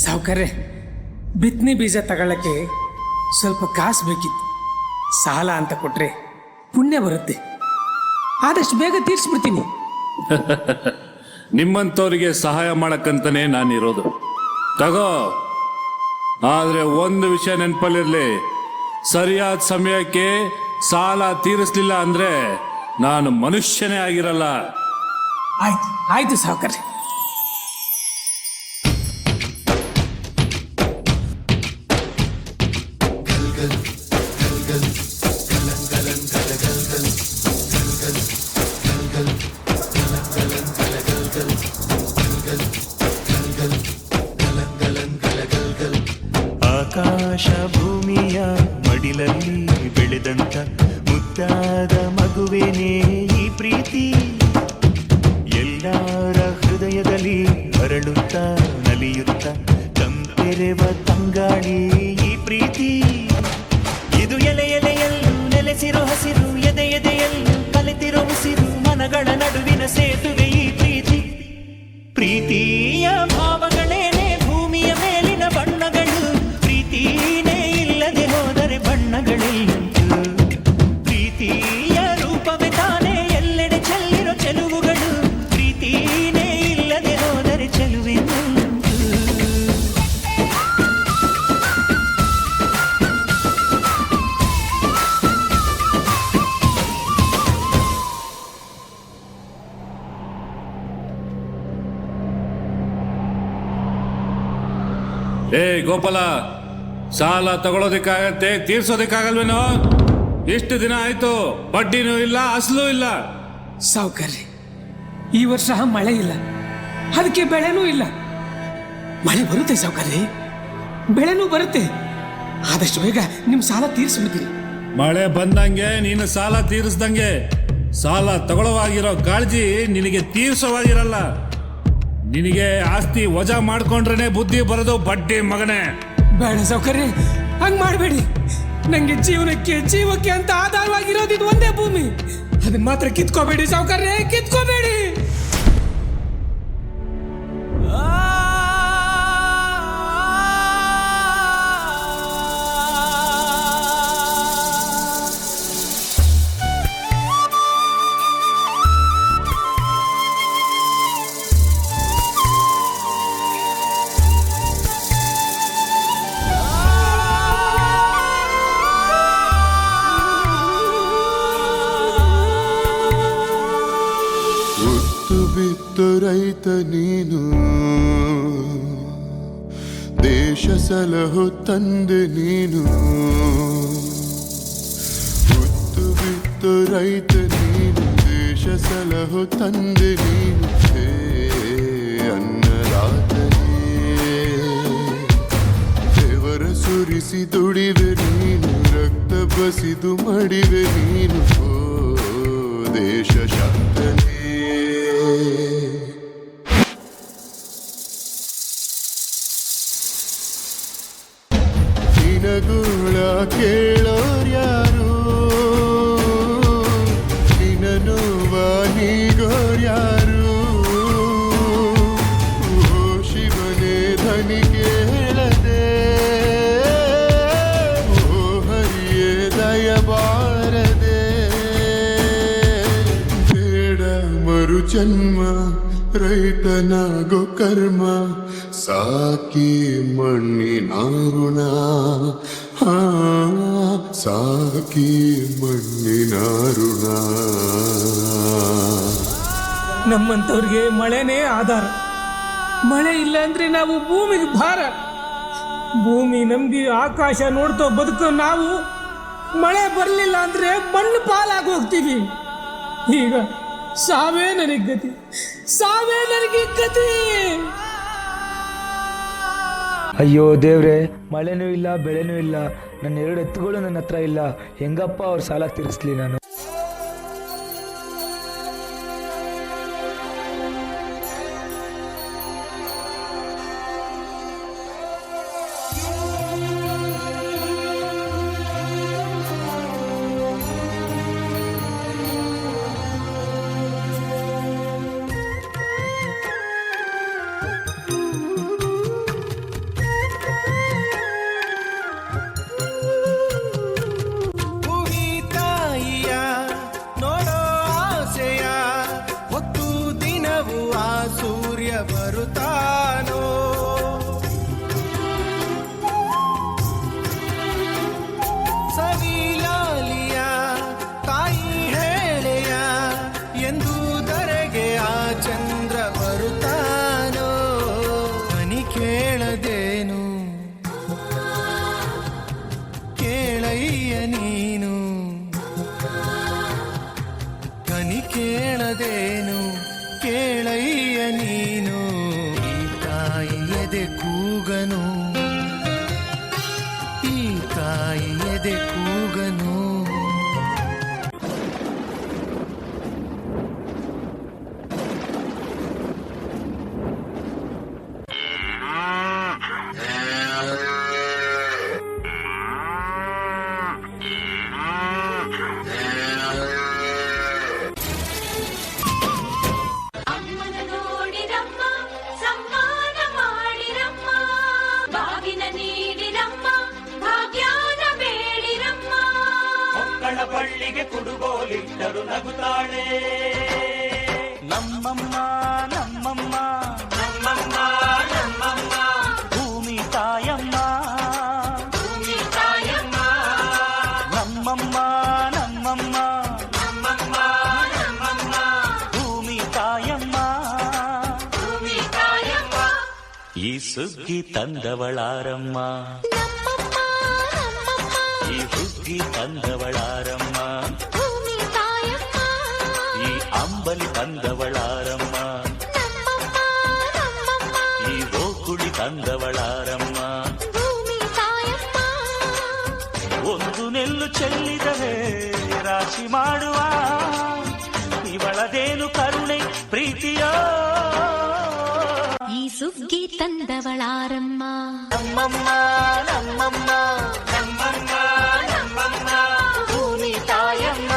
ಸಾವುಕಾರ್ರೆ, ಬಿತ್ತನೆ ಬೀಜ ತಗೊಳ್ಳಕ್ಕೆ ಸ್ವಲ್ಪ ಕಾಸು ಬೇಕಿತ್ತು. ಸಾಲ ಅಂತ ಕೊಟ್ರೆ ಪುಣ್ಯ ಬರುತ್ತೆ. ಆದಷ್ಟು ಬೇಗ ತೀರಿಸ್ಬಿಡ್ತೀನಿ. ನಿಮ್ಮಂಥವ್ರಿಗೆ ಸಹಾಯ ಮಾಡಕ್ಕಂತಾನೆ ನಾನಿರೋದು. ತಗೋ, ಆದರೆ ಒಂದು ವಿಷಯ ನೆನಪಲ್ಲಿರಲಿ, ಸರಿಯಾದ ಸಮಯಕ್ಕೆ ಸಾಲ ತೀರಿಸ್ಲಿಲ್ಲ ಅಂದ್ರೆ ನಾನು ಮನುಷ್ಯನೇ ಆಗಿರಲ್ಲ. ಆಯ್ತು ಆಯ್ತು ಸಾವುಕಾರ್ರೆ. ಆಕಾಶ ಭೂಮಿಯ ಮಡಿಲಲ್ಲಿ ಬೆಳೆದಂತ ಮುದ್ದಾದ ಮಗುವೇನೇ ಈ ಪ್ರೀತಿ, ಎಲ್ಲರ ಹೃದಯದಲ್ಲಿ ಹರಳುತ್ತಾ ನಲಿಯುತ್ತ ತಂಪೆರೆವ ತಂಗಾಳಿ ಈ ಪ್ರೀತಿ. ಇದು ಎಲೆ ಎಲೆಯಲ್ಲೂ ನೆಲೆಸಿರೋ ಹಸಿರು, ಎದೆ ಎದೆಯಲ್ಲೂ ಕಲೆತಿರೋ ಉಸಿರು, ಮನಗಳ ನಡುವಿನ ಸೇತುವೆ ಈ ಪ್ರೀತಿ. ಪ್ರೀತಿಯ ಭಾವಗಳೇನೆ ಭೂಮಿಯ ಮೇಲಿನ ಬಣ್ಣಗಳು, ಪ್ರೀತಿನೇ ಇಲ್ಲದೆ ಹೋದರೆ ಬಣ್ಣಗಳೆಲ್ಲುಂಟು. ಪ್ರೀತಿಯ ರೂಪವೇ ತಾನೇ ಎಲ್ಲೆಡೆ ಚೆಲ್ಲಿರೋ ಚೆಲುವುಗಳು, ಪ್ರೀತಿನೇ ಇಲ್ಲದೆ ಹೋದರೆ ಚೆಲುವೆನ್ನುಂಟು. ಏ ಗೋಪಾಲ, ಸಾಲ ತಗೊಳ್ಳೋದಕ್ಕಾಗತ್ತೆ, ತೀರ್ಸೋದಕ್ಕಾಗಲ್ವೇನೋ? ಎಷ್ಟು ದಿನ ಆಯ್ತು, ಬಡ್ಡಿನೂ ಇಲ್ಲ, ಅಸಲು ಇಲ್ಲ. ಸಾವುಕಾರ್ರೆ, ಈ ವರ್ಷ ಮಳೆ ಇಲ್ಲ, ಅದಕ್ಕೆ ಬೆಳೆನೂ ಇಲ್ಲ. ಮಳೆ ಬರುತ್ತೆ ಸಾವುಕಾರ್ರೆ, ಬೆಳೆನೂ ಬರುತ್ತೆ. ಆದಷ್ಟು ಬೇಗ ನಿಮ್ಮ ಸಾಲ ತೀರಿಸ್ಬಿಡ್ತೀರಿ. ಮಳೆ ಬಂದಂಗೆ ನೀನು ಸಾಲ ತೀರಿಸ್ದಂಗೆ. ಸಾಲ ತಗೊಳ್ಳೋವಾಗಿರೋ ಕಾಳಜಿ ನಿನಗೆ ತೀರ್ಸೋವಾಗಿರಲ್ಲ. ನಿನಗೆ ಆಸ್ತಿ ವಜಾ ಮಾಡ್ಕೊಂಡ್ರೆ ಬುದ್ಧಿ ಬರೋದು, ಬಡ್ಡಿ ಮಗನೇ. ಬೇಡ ಸಾವುಕಾರ್ರೆ, ಹಂಗ್ ಮಾಡಬೇಡಿ. ನಂಗೆ ಜೀವಕ್ಕೆ ಅಂತ ಆಧಾರವಾಗಿರೋದು ಇದು ಒಂದೇ ಭೂಮಿ. ಅದನ್ನ ಮಾತ್ರ ಕಿತ್ಕೋಬೇಡಿ ಸಾವುಕಾರ್ರೆ, ಕಿತ್ಕೋಬೇಡಿ. ರೈತ ನೀನು, ದೇಶ ಸಲಹೋ ತಂದೆ ನೀನು. ಹುತ್ತು ಬಿತ್ತು ರೈತ ನೀನು, ದೇಶ ಸಲಹೋ ತಂದೆ ನೀನು. ಹೇ ಅನ್ನದಾತನೇ, ದೇವರ ಸುರಿಸಿ ದುಡಿವೆ ನೀನು, ರಕ್ತ ಬಸಿದು ಮಡಿವೆ ನೀನು. ಓ ದೇಶ ಶಾಂತನೇ. ನಿನಗೂಳ ಕೇಳೋರ್ಯಾರು, ನಿನ್ನನು ನೀಗೋರ್ಯಾರು. ಓ ಶಿವನೇ ಧನಿ ಕೇಳದೆ, ಓ ಹರಿಯೇ ದಯಬಾರದೆ. ಬೇಡ ಮರು ಜನ್ಮ, ರೈತನಾಗೋ ಕರ್ಮ, ಸಾಕಿ ಮಣ್ಣಿನ ಋಣ. ಸಾಕಿ ಮಣ್ಣಿನ ಋಣ. ನಮ್ಮಂಥವ್ರಿಗೆ ಮಳೆನೇ ಆಧಾರ. ಮಳೆ ಇಲ್ಲ ಅಂದ್ರೆ ನಾವು ಭೂಮಿಗೆ ಭಾರ. ಭೂಮಿ ನಂಬಿ ಆಕಾಶ ನೋಡ್ತೋ ಬದುಕೋ ನಾವು, ಮಳೆ ಬರಲಿಲ್ಲ ಅಂದ್ರೆ ಮಣ್ಣು ಪಾಲಾಗಿ ಹೋಗ್ತೀವಿ. ಈಗ ಸಾವೇ ನನಗೆ ಗತಿ, ಸಾವೇ ನನಗೆ ಗತಿ. ಅಯ್ಯೋ ದೇವ್ರೆ, ಮಳೆನೂ ಇಲ್ಲ, ಬೆಳೆನೂ ಇಲ್ಲ, ನನ್ನ 2 ಎತ್ತುಗಳು ನನ್ನ ಹತ್ರ ಇಲ್ಲ. ಹೆಂಗಪ್ಪ ಅವ್ರ ಸಾಲ ತೀರಿಸ್ಲಿ ನಾನು? ಕೂಗನು ಈ ತಾಯಿ ಎದೆ ಕೂಗನು ಅಮ್ಮನ ನೋಡಿರಮ್ಮ ಸಮ್ಮಾನ ಮಾಡಿರಮ್ಮ ಬಾಗಿನ ನೀಡಿರಮ್ಮ ಭಾಗ್ಯಾನ ಬೇಡಿರಮ್ಮ ಮಕ್ಕಳ ಬಳ್ಳಿಗೆ ಕುಡುಗೋಲಿಟ್ಟರು ನಗುತ್ತಾಳೆ ನಮ್ಮಮ್ಮ ನಮ್ಮಮ್ಮ ನಮ್ಮಮ್ಮ ನಮ್ಮಮ್ಮ ಭೂಮಿ ತಾಯಮ್ಮ ಭೂಮಿ ತಾಯಮ್ಮ ನಮ್ಮಮ್ಮ ನಮ್ಮಮ್ಮ ನಮ್ಮಮ್ಮ ನಮ್ಮಮ್ಮ ಭೂಮಿ ತಾಯಮ್ಮ ಭೂಮಿ ತಾಯಮ್ಮ ಈ ಸುಗ್ಗಿ ತಂದವಳಾರಮ್ಮ ಈ ಹುಗ್ಗಿ ತಂದವಳಾರಮ್ಮ ಭೂಮಿ ತಾಯಮ್ಮ ಈ ಅಂಬಲಿ ತಂದವಳಾರಮ್ಮ ಈ ಓಕುಳಿ ತಂದವಳಾರಮ್ಮ ಭೂಮಿ ತಾಯಮ್ಮ ಒಂದು ನೆಲ್ಲು ಚೆಲ್ಲಿದರೆ ರಾಶಿ ಮಾಡುವ ಇವಳದೇನು ಕರುಣೆ ಪ್ರೀತಿಯೋ ಈ ಸುಗ್ಗಿ ತಂದವಳಾರಮ್ಮ ನಮ್ಮಮ್ಮ ನಮ್ಮಮ್ಮ ನಮ್ಮಮ್ಮ ನಮ್ಮಮ್ಮ ಭೂಮಿ ತಾಯಮ್ಮ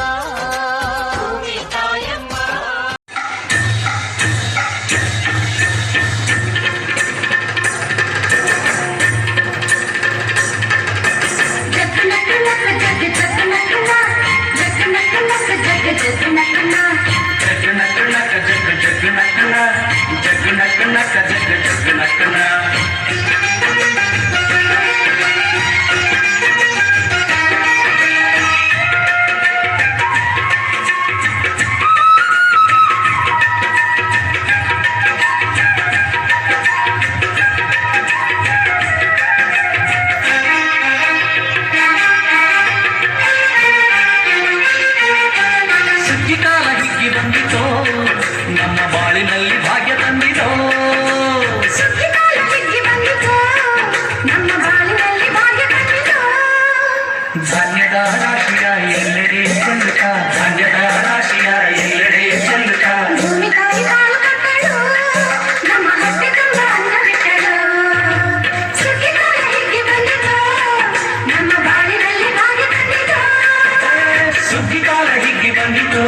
ಭೂಮಿ ತಾಯಮ್ಮ ಸುಗ್ಗಿಕಾಲ ಹಿಗ್ಗಿ ಬಂದಿತೋ ನಮ್ಮ ಬಾಳಿನಲ್ಲಿ ಭಾಗ್ಯ ತಂದಿದೋ ಧಾನ್ಯದ ರಾಶಿಯ ಎಲ್ಲೆಡೆ ಚಂದ್ರಕ ಧಾನ್ಯದ ರಾಶಿಯ ಎಲ್ಲೆಡೆ ಚಂದ್ರಕ ಸುಗ್ಗಿಕಾಲ ಹಿಗ್ಗಿ ಬಂದಿತೋ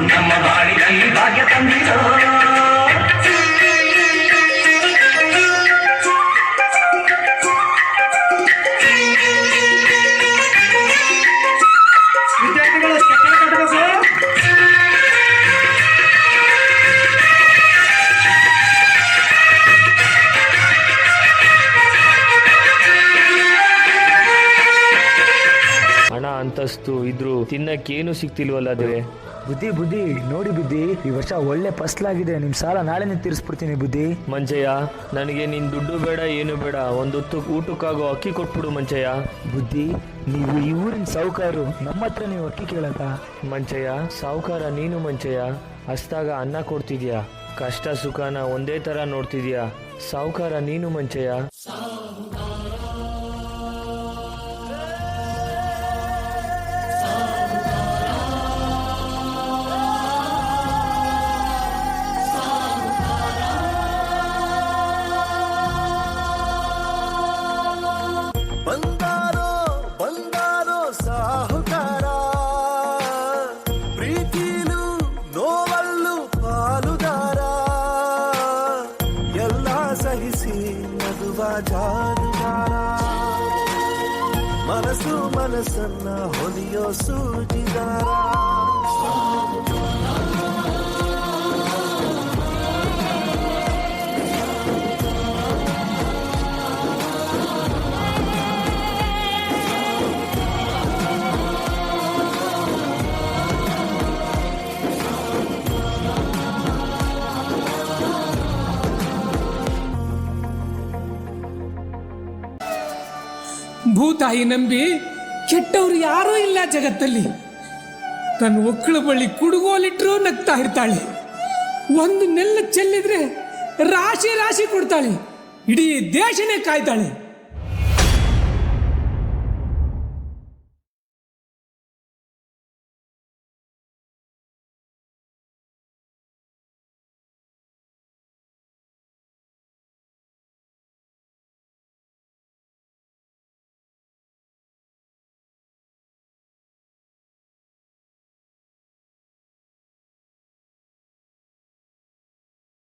ನಮ್ಮ ಬಾಳಿನಲ್ಲಿ ಭಾಗ್ಯ ತಂದಿದೋ ವಿದ್ಯಾರ್ಥಿಗಳು ಚಪ್ಪಾಳೆ ತಟ್ಟಬೇಕು. ಹಣ ಅಂತಸ್ತು ಇದ್ರು ತಿನ್ನಕ್ಕೇನು ಸಿಗ್ತಿಲ್ವಲ್ಲ ಅದೇ. ಬುದ್ಧಿ ನೋಡಿ ಬುದ್ಧಿ, ಈ ವರ್ಷ ಒಳ್ಳೆ ಫಸ್ಲಾಗಿದೆ. ನಿಮ್ಮ ಸಾಲ ನಾಳೆನೇ ತೀರಿಸ್ಬಿಡ್ತೀನಿ ಬುದ್ಧಿ. ಮಂಚಯ್ಯ, ನನಗೆ ನಿನ್ ದುಡ್ಡು ಬೇಡ ಏನು ಬೇಡ, ಒಂದೊತ್ತು ಊಟಕ್ಕಾಗೋ ಅಕ್ಕಿ ಕೊಟ್ಬಿಡು ಮಂಚಯ್ಯ. ಬುದ್ಧಿ, ನೀವು ಈ ಊರಿನ ಸಾಹುಕಾರರು, ನಮ್ಮ ಹತ್ರ ನೀವು ಅಕ್ಕಿ ಕೇಳಕ್ಕ? ಮಂಚಯ್ಯ, ಸಾವುಕಾರ ನೀನು ಮಂಚಯ್ಯ. ಹಸ್ದಾಗ ಅನ್ನ ಕೊಡ್ತಿದ್ಯಾ, ಕಷ್ಟ ಸುಖನ ಒಂದೇ ತರ ನೋಡ್ತಿದ್ಯಾ. ಸಾವುಕಾರ ನೀನು ಮಂಚಯ್ಯ. ಬಂದಾರೋ ಸಾಹುಕಾರ ಪ್ರೀತಿಲು ನೋವಲ್ಲು ಪಾಲುದಾರ ಎಲ್ಲ ಸಹಿಸಿ ನಗುವ ಜಾನುಗಾರ ಮನಸ್ಸನ್ನ ಹೊಲಿಯೋ ಸೂಜಿದಾರ ಭೂತಾಯಿ ನಂಬಿ ಕೆಟ್ಟವ್ರು ಯಾರೂ ಇಲ್ಲ ಜಗತ್ತಲ್ಲಿ. ತನ್ನ ಒಕ್ಕಳ ಬಳಿ ಕುಡುಗೋಲಿಟ್ರೂ ನಗ್ತಾ ಇರ್ತಾಳೆ. ಒಂದು ನೆಲ್ಲ ಚೆಲ್ಲಿದ್ರೆ ರಾಶಿ ರಾಶಿ ಕೊಡ್ತಾಳೆ. ಇಡೀ ದೇಶನೇ ಕಾಯ್ತಾಳೆ.